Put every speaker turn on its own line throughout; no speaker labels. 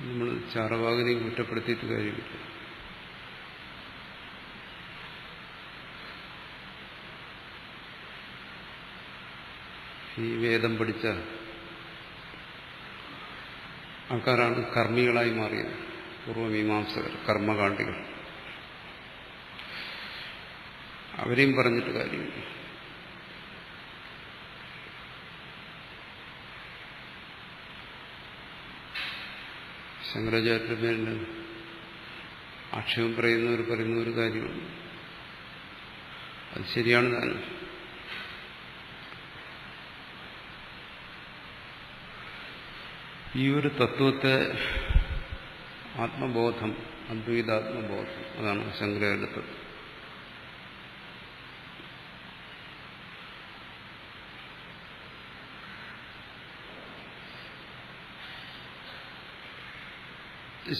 നമ്മൾ ചാർവാകനെ കുറ്റപ്പെടുത്തിയിട്ട് കാര്യമില്ല. ഈ വേദം പഠിച്ച ആൾക്കാരാണ് കർമ്മികളായി മാറിയത്, പൂർവമീമാംസകർ, കർമ്മകാണ്ഡികൾ. അവരെയും പറഞ്ഞിട്ട് കാര്യമില്ല. ശങ്കരാചാര്യരുടെ പേരിൽ ആക്ഷേപം പറയുന്ന ഒരു കാര്യമാണ്. അത് ശരിയാണ് താനും. ഈ ഒരു തത്വത്തെ ആത്മബോധം, അദ്വൈതാത്മബോധം, അതാണ് ശങ്കരാചാര്യ തത്വം.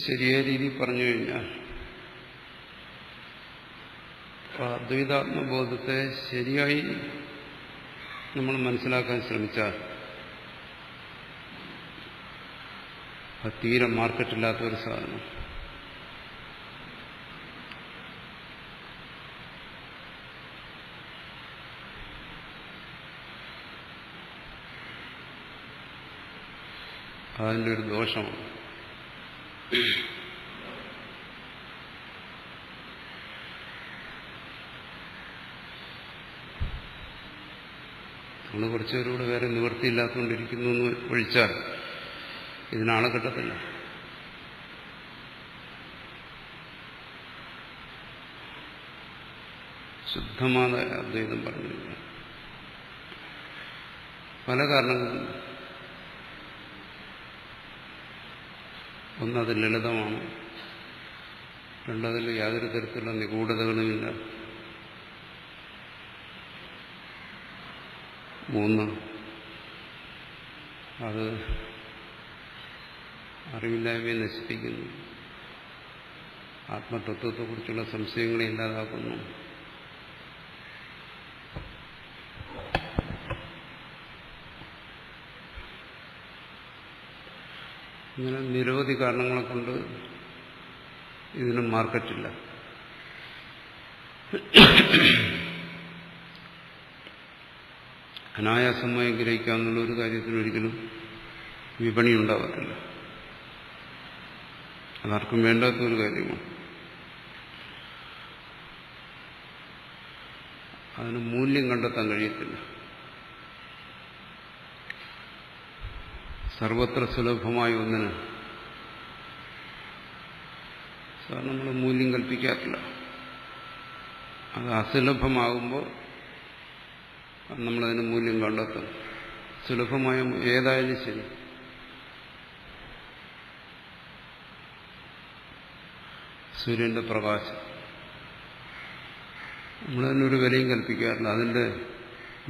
ശരിയായ രീതിയിൽ പറഞ്ഞു കഴിഞ്ഞാൽ അദ്വൈതാത്മബോധത്തെ ശരിയായി നമ്മൾ മനസ്സിലാക്കാൻ ശ്രമിച്ചാൽ അത് തീരെ മാർക്കറ്റില്ലാത്ത ഒരു സാധനം. അതിൻ്റെ ഒരു ദോഷമാണ്. നമ്മൾ കുറച്ചുപേരോട് വേറെ നിവൃത്തിയില്ലാത്തുകൊണ്ടിരിക്കുന്നു എന്ന് ഒഴിച്ചാൽ ഇതിനാളെ കിട്ടത്തില്ല. ശുദ്ധമായ അദ്വൈതം പറഞ്ഞു പല കാരണങ്ങളും. ഒന്നത് ലളിതമാണ്, രണ്ടതിൽ യാതൊരു തരത്തിലുള്ള നിഗൂഢതകളുമില്ല, മൂന്ന് അത് അറിവില്ലായ്മയെ നശിപ്പിക്കുന്നു, ആത്മതത്വത്തെക്കുറിച്ചുള്ള സംശയങ്ങളെ ഇല്ലാതാക്കുന്നു. ഇങ്ങനെ നിരവധി കാരണങ്ങളെ കൊണ്ട് ഇതിന് മാർക്കറ്റില്ല. അനായാസമായി ഗ്രഹിക്കാവുന്ന ഒരു കാര്യത്തിന് ഒരിക്കലും വിപണി ഉണ്ടാകത്തില്ല. അതാർക്കും വേണ്ടാത്ത ഒരു കാര്യമാണ്. അതിന് മൂല്യം കണ്ടെത്താൻ കഴിയത്തില്ല. സർവത്ര സുലഭമായ ഒന്നിന് നമ്മൾ മൂല്യം കൽപ്പിക്കാറില്ല. അത് അസുലഭമാകുമ്പോൾ നമ്മളതിന് മൂല്യം കണ്ടെത്തും. സുലഭമായ ഏതായാലും ശരി, സൂര്യന്റെ പ്രകാശം നമ്മളതിനൊരു വിലയും കൽപ്പിക്കാറില്ല. അതിന്റെ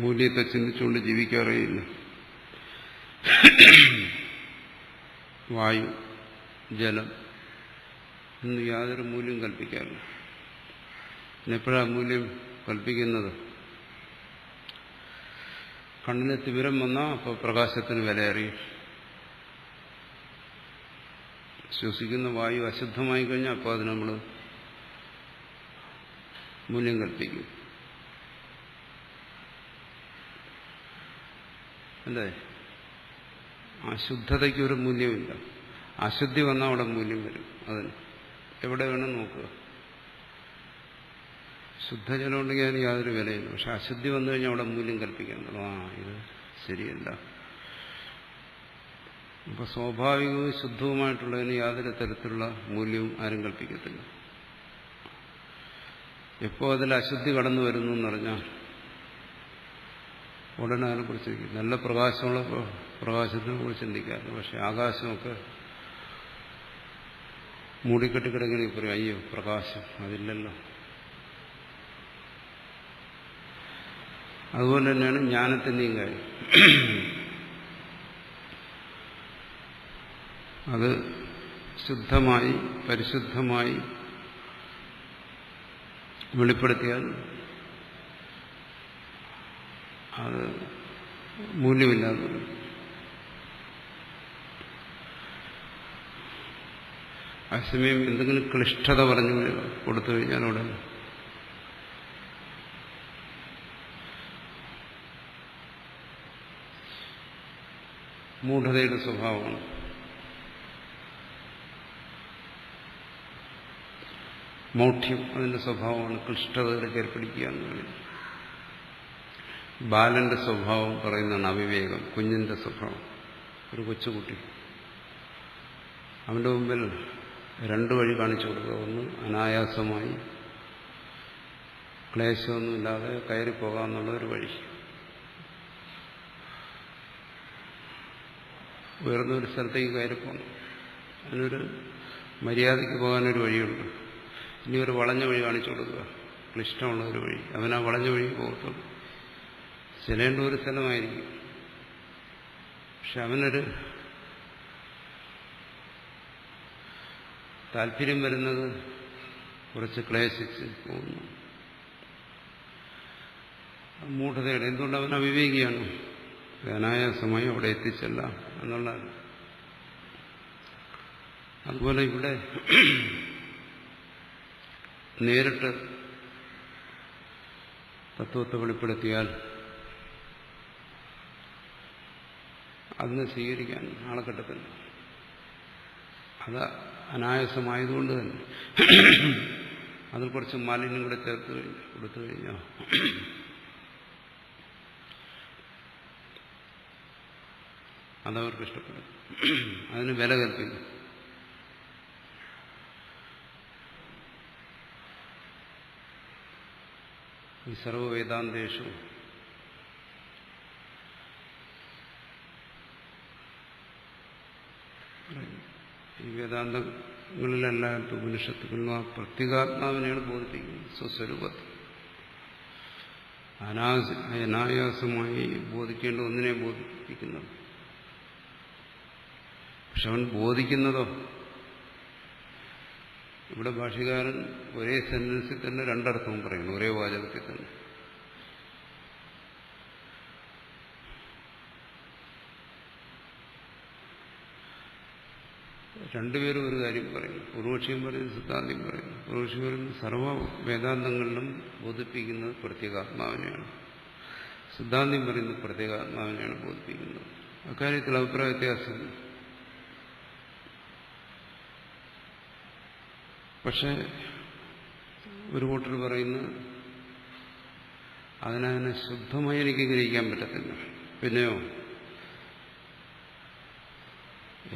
മൂല്യത്തെ ചിന്തിച്ചുകൊണ്ട് ജീവിക്കാറേയില്ല. വായു, ജലം എന്ന് യാതൊരു മൂല്യം കൽപ്പിക്കാറില്ല. എപ്പോഴാണ് മൂല്യം കൽപ്പിക്കുന്നത്? കണ്ണിന് തിമിരം വന്നാൽ അപ്പോൾ പ്രകാശത്തിന് വില അറിയും. ശ്വസിക്കുന്ന വായു അശുദ്ധമായി കഴിഞ്ഞാൽ അപ്പോൾ അതിന് നമ്മൾ മൂല്യം കൽപ്പിക്കും. അല്ലേ? അശുദ്ധതയ്ക്ക് ഒരു മൂല്യമില്ല. അശുദ്ധി വന്നാൽ അവിടെ മൂല്യം വരും. അതിന് എവിടെ വേണം നോക്കുക. ശുദ്ധജലം ഉണ്ടെങ്കിൽ അതിന് യാതൊരു വിലയില്ല. പക്ഷെ അശുദ്ധി വന്നു കഴിഞ്ഞാൽ അവിടെ മൂല്യം കൽപ്പിക്കാൻ ഇത് ശരിയല്ല. അപ്പൊ സ്വാഭാവികവും ശുദ്ധവുമായിട്ടുള്ളതിന് യാതൊരു തരത്തിലുള്ള മൂല്യവും ആരും കൽപ്പിക്കത്തില്ല. എപ്പോ അതിൽ അശുദ്ധി കടന്നു വരുന്നു എന്ന് പറഞ്ഞാൽ ഉടനെ അതിനെക്കുറിച്ച് നല്ല പ്രകാശമുള്ള പ്രകാശത്തിനെ കുറിച്ച് ചിന്തിക്കാറുണ്ട്. പക്ഷെ ആകാശമൊക്കെ മൂടിക്കെട്ടി കിടക്കണമെങ്കിൽ പറയും, അയ്യോ പ്രകാശം അതില്ലല്ലോ. അതുപോലെ തന്നെയാണ് ജ്ഞാനത്തിൻ്റെയും കാര്യം. അത് ശുദ്ധമായി പരിശുദ്ധമായി വെളിപ്പെടുത്തിയാൽ അത് മൂല്യമില്ലാതെ. അതേസമയം എന്തെങ്കിലും ക്ലിഷ്ടത പറഞ്ഞു കൊടുത്തു കഴിഞ്ഞാൽ ഉടൻ മൂഢതയുടെ സ്വഭാവമാണ്. മൗഢ്യം അതിന്റെ സ്വഭാവമാണ്. ക്ലിഷ്ടതകൾ ഏർപ്പിടിക്കുക എന്ന് പറയുന്നത്. ബാലന്റെ സ്വഭാവം പറയുന്നതാണ് അവിവേകം. കുഞ്ഞിന്റെ സ്വഭാവം. ഒരു കൊച്ചുകുട്ടി, അവന്റെ മുമ്പിൽ രണ്ടു വഴി കാണിച്ചു കൊടുക്കുക. ഒന്ന് അനായാസമായി ക്ലേശമൊന്നുമില്ലാതെ കയറിപ്പോകാമെന്നുള്ള ഒരു വഴി, ഉയർന്ന ഒരു സ്ഥലത്തേക്ക് കയറിപ്പോകണം. അതിനൊരു മര്യാദയ്ക്ക് പോകാനൊരു വഴിയുണ്ട്. ഇനി ഒരു വളഞ്ഞ വഴി കാണിച്ചു കൊടുക്കുക, ക്ലിഷ്ടമുള്ള ഒരു വഴി. അവൻ ആ വളഞ്ഞ വഴി പോകത്തുള്ളൂ. ചെല്ലേണ്ട ഒരു സ്ഥലമായിരിക്കും, പക്ഷെ അവനൊരു താല്പര്യം വരുന്നത് കുറച്ച് ക്ലേശിച്ച് പോകുന്നു. മൂഢതയുടെ എന്തുകൊണ്ട് അവൻ അവിവേകിയാണ്. അനായാസമായി അവിടെ എത്തിച്ചല്ല എന്നുള്ളതാണ്. അതുപോലെ ഇവിടെ നേരിട്ട് തത്വത്തെ വെളിപ്പെടുത്തിയാൽ അതിനെ സ്വീകരിക്കാൻ ആളെ കിട്ടത്തില്ല. അത് അനായാസമായതുകൊണ്ട് തന്നെ അതിൽ കുറച്ച് മാലിന്യം കൂടെ കൊടുത്തു കഴിഞ്ഞാൽ അതവർക്ക് ഇഷ്ടപ്പെടും. അതിന് വില കൽപ്പിക്കും. ഈ സർവവേദാന്തേഷു ഈ വേദാന്തങ്ങളിലെല്ലായിടത്തും ഉപനിഷത്തുകളിലും ആ പ്രത്യേകാത്മാവിനെയാണ് ബോധിപ്പിക്കുന്നത് സ്വസ്വരൂപത്തിൽ. അനായാസമായി ബോധിക്കേണ്ട ഒന്നിനെ ബോധിപ്പിക്കുന്നത്. പക്ഷെ അവൻ ബോധിക്കുന്നതോ, ഇവിടെ ഭാഷ്യകാരൻ ഒരേ സെന്റൻസിൽ തന്നെ രണ്ടർത്ഥവും പറയുന്നു, ഒരേ വാചകത്തിൽ തന്നെ. രണ്ടുപേരും ഒരു കാര്യം പറയുന്നു. പൂർവക്ഷിയും പറയുന്നു, സിദ്ധാന്തിയും പറയുന്നു. പൂർവക്ഷി പറയുന്നു സർവ വേദാന്തങ്ങളിലും ബോധിപ്പിക്കുന്നത് പ്രത്യേകാത്മാവിനെയാണ്. സിദ്ധാന്തിയും പറയുന്നു പ്രത്യേകാത്മാവിനെയാണ് ബോധിപ്പിക്കുന്നത്. അക്കാര്യത്തിൽ അഭിപ്രായ വ്യത്യാസമില്ല. പക്ഷെ ഒരു കൂട്ടർ പറയുന്നു അതിനെ ശുദ്ധമായി എനിക്ക് ഗ്രഹിക്കാൻ പറ്റത്തില്ല. പിന്നെയോ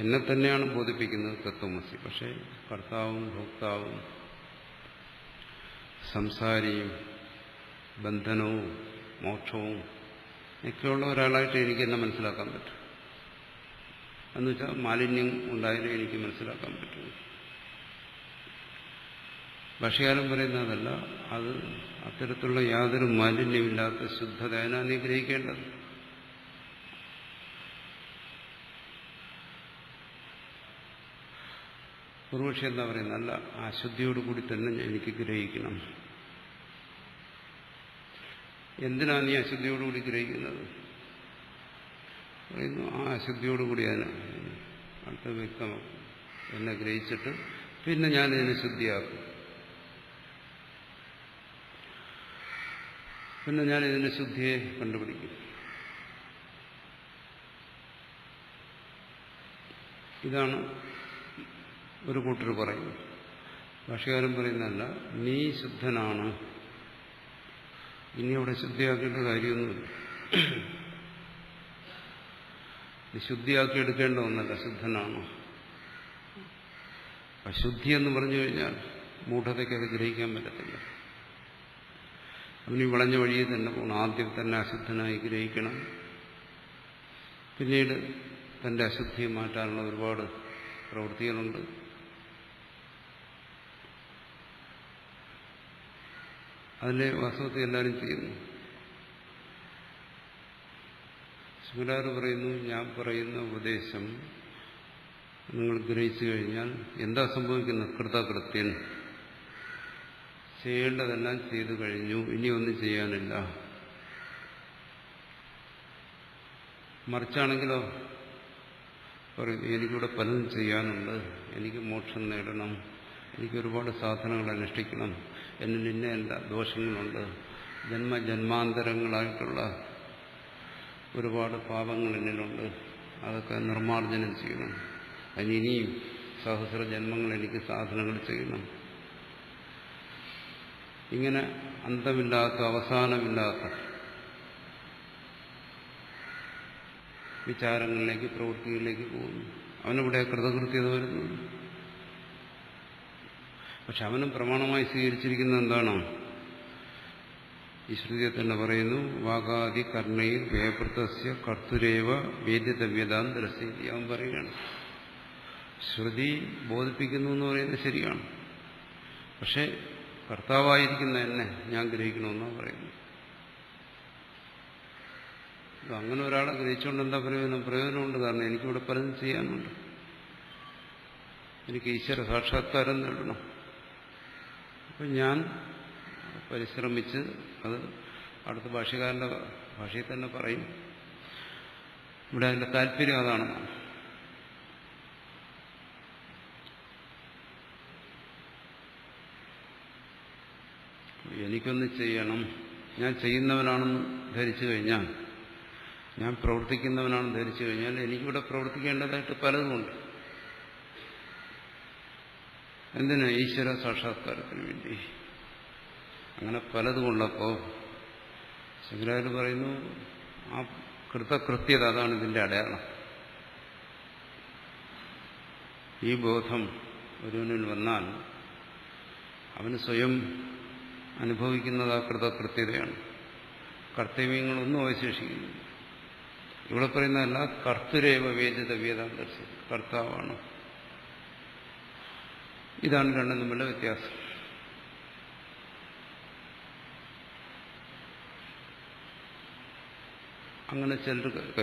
എന്നെ തന്നെയാണ് ബോധിപ്പിക്കുന്നത് തത്വമസി. പക്ഷെ കർത്താവും ഭോക്താവും സംസാരിയും ബന്ധനവും മോക്ഷവും ഒക്കെയുള്ള ഒരാളായിട്ട് എനിക്ക് എന്നെ മനസ്സിലാക്കാൻ പറ്റും. എന്നുവെച്ചാൽ മാലിന്യം ഉണ്ടായാലേ എനിക്ക് മനസ്സിലാക്കാൻ പറ്റും. ഭാഷ്യകാരൻ പറയുന്നതല്ല, അത് അത്തരത്തിലുള്ള യാതൊരു മാലിന്യമില്ലാത്ത ശുദ്ധതയാണ് നീ ഗ്രഹിക്കേണ്ടത്. പൂർവക്ഷി എന്താ പറയുന്നത്? അല്ല, ആ ശുദ്ധിയോടുകൂടി തന്നെ എനിക്ക് ഗ്രഹിക്കണം. എന്തിനാണ് നീ അശുദ്ധിയോടുകൂടി ഗ്രഹിക്കുന്നത്? പറയുന്നു ആ അശുദ്ധിയോടുകൂടി അതിന് അടുത്ത വ്യക്തമാക്കും. എന്നെ ഗ്രഹിച്ചിട്ട് പിന്നെ ഞാനിതിനെ ശുദ്ധിയാക്കും. പിന്നെ ഞാനിതിന്റെ ശുദ്ധിയെ കണ്ടുപിടിക്കും. ഇതാണ് ഒരു കൂട്ടർ പറയുന്നത്. ഭാഷ്യകാരൻ പറയുന്നതല്ല, നീ ശുദ്ധനാണ്, ഇനി അവിടെ ശുദ്ധിയാക്കേണ്ട കാര്യമൊന്നുമില്ല. നീ ശുദ്ധിയാക്കി എടുക്കേണ്ട ഒന്നല്ല, ശുദ്ധനാണ്. അശുദ്ധി എന്ന് പറഞ്ഞു കഴിഞ്ഞാൽ മൂഢതയ്ക്ക് അത് ഗ്രഹിക്കാൻ പറ്റത്തില്ല. അവന് വളഞ്ഞ വഴിയിൽ തന്നെ പോകണം. ആദ്യം തന്നെ അശുദ്ധനായി ഗ്രഹിക്കണം. പിന്നീട് തന്റെ അശുദ്ധിയെ മാറ്റാനുള്ള ഒരുപാട് പ്രവൃത്തികളുണ്ട്. അതിലെ വാസ്തവത്തിൽ എല്ലാവരും ചെയ്യുന്നു. ശുക്രാചാര്യർ പറയുന്നു, ഞാൻ പറയുന്ന ഉപദേശം നിങ്ങൾ ഗ്രഹിച്ചു കഴിഞ്ഞാൽ എന്താ സംഭവിക്കുന്നത്? കൃതകൃത്യൻ, ചെയ്യേണ്ടതെല്ലാം ചെയ്തു കഴിഞ്ഞു, ഇനി ഒന്നും ചെയ്യാനില്ല. മറിച്ചാണെങ്കിലോ പറയും എനിക്കിവിടെ പലതും ചെയ്യാനുണ്ട്, എനിക്ക് മോക്ഷം നേടണം, എനിക്ക് ഒരുപാട് സാധനങ്ങൾ അനുഷ്ഠിക്കണം, എന്നിൽ ഇന്ന എല്ലാ ദോഷങ്ങളുണ്ട്, ജന്മജന്മാന്തരങ്ങളായിട്ടുള്ള ഒരുപാട് പാപങ്ങൾ എന്നിലുണ്ട്, അതൊക്കെ നിർമ്മാർജ്ജനം ചെയ്യണം, അതിനിയും സഹസ്ര ജന്മങ്ങൾ എനിക്ക് സാധനങ്ങൾ ചെയ്യണം. ഇങ്ങനെ അന്തമില്ലാത്ത അവസാനമില്ലാത്ത വിചാരങ്ങളിലേക്ക് പ്രവൃത്തികളിലേക്ക് പോകുന്നു. അവനിവിടെ കൃതകൃത്യത വരുന്നത്. പക്ഷെ അവനും പ്രമാണമായി സ്വീകരിച്ചിരിക്കുന്നത് എന്താണ്? ഈ ശ്രുതിയെ തന്നെ പറയുന്നു, വാഗാദി കർണയിൽ വേപൃതസ്യ കർത്തുരേവ വേദ്യതവ്യതാം ദർശിതി. അവൻ പറയുകയാണ് ശ്രുതി ബോധിപ്പിക്കുന്നു എന്ന് പറയുന്നത് ശരിയാണ്, പക്ഷെ കർത്താവായിരിക്കുന്ന എന്നെ ഞാൻ ഗ്രഹിക്കണമെന്നാണ് പറയുന്നത്. അങ്ങനെ ഒരാളെ ഗ്രഹിച്ചുകൊണ്ട് എന്താ പ്രയോജനമുണ്ട്. കാരണം എനിക്കിവിടെ പലതും ചെയ്യാനുണ്ട്, എനിക്ക് ഈശ്വര സാക്ഷാത്കാരം നേടണം. അപ്പം ഞാൻ പരിശ്രമിച്ച്, അത് അടുത്ത ഭാഷ്യകാരന്റെ ഭാഷയിൽ തന്നെ പറയും, ഇവിടെ അതിന്റെ താല്പര്യം അതാണെന്നാണ്. എനിക്കൊന്ന് ചെയ്യണം, ഞാൻ ചെയ്യുന്നവനാണെന്ന് ധരിച്ചു കഴിഞ്ഞാൽ, ഞാൻ പ്രവർത്തിക്കുന്നവനാണെന്ന് ധരിച്ചു കഴിഞ്ഞാൽ എനിക്കിവിടെ പ്രവർത്തിക്കേണ്ടതായിട്ട് പലതുമുണ്ട്. എന്തിനാ? ഈശ്വര സാക്ഷാത്കാരത്തിന് വേണ്ടി. അങ്ങനെ പലതുമുള്ളപ്പോൾ ശങ്കരാചാര്യർ പറയുന്നു, ആ കൃതകൃത്യത അതാണ് ഇതിന്റെ അടയാളം. ഈ ബോധം ഒരുവനിൽ വന്നാൽ അവന് സ്വയം അനുഭവിക്കുന്നത് ആ കൃതകൃത്യതയാണ്. കർത്തവ്യങ്ങളൊന്നും അവശേഷിക്കുന്നു. ഇവിടെ പറയുന്നതല്ല, കർത്തുരേവ വേദ്യതവ്യതാം ദർശി, കർത്താവാണ്. ഇതാണ് രണ്ടും തമ്മിലുള്ള വ്യത്യാസം. അങ്ങനെ ചിലർ